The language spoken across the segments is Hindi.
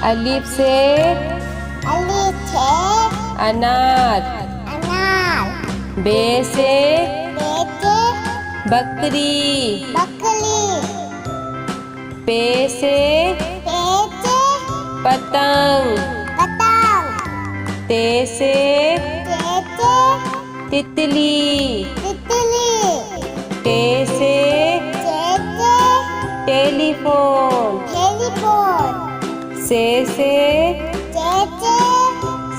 अलिफ से अनार। बे से बकरी। पे से पतंग। ते से तितली। टे से टेलीफोन। से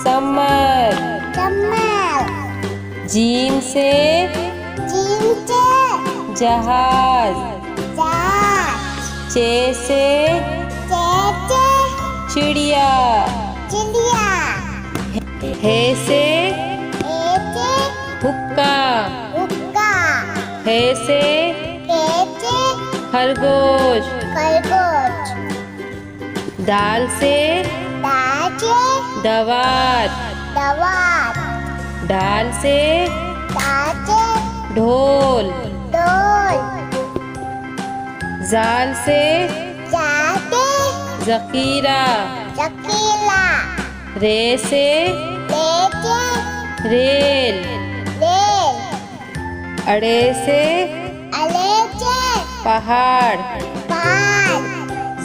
समर। जीम से जहाज। चे से चिड़िया। हे से हुक्का। हे से खरगोश। दाल से दवात। डाल से ढोल। जाल से जखीरा। रे से रेल। अड़े से पहाड़।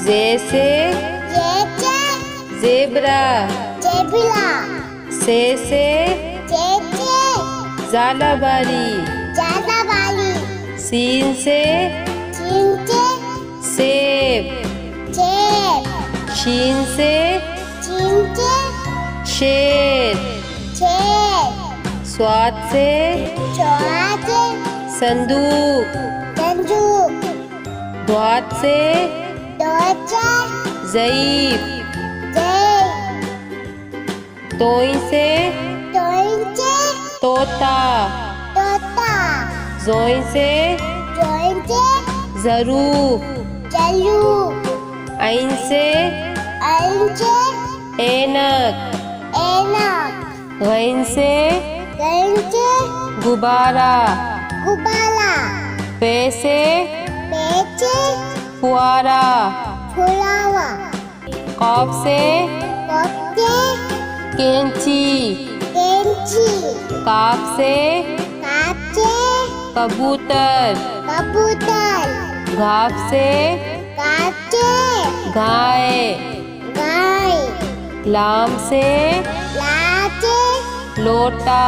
जे से जेब्रा। से जालाबारी। सीन से सेब। शीन से शेर। स्वाद से संदूक। द्वात से ज़ईफ। तोई से तोता। जोई से ज़रूफ। ऐन से ऐनक। गैन से गुब्बारा। पे से फुआरा। कॉफ से कैंची। काफ से कबूतर। घाफ से गाय। लाम से लोटा।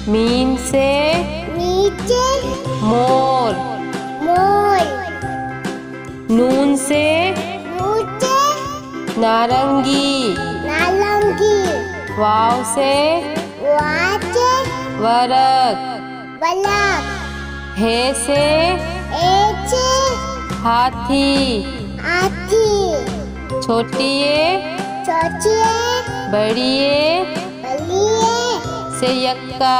मीम से मोर। नून से नारंगी। वाव से वरक। हे से हाथी। छोटिए बड़िए से यक्का।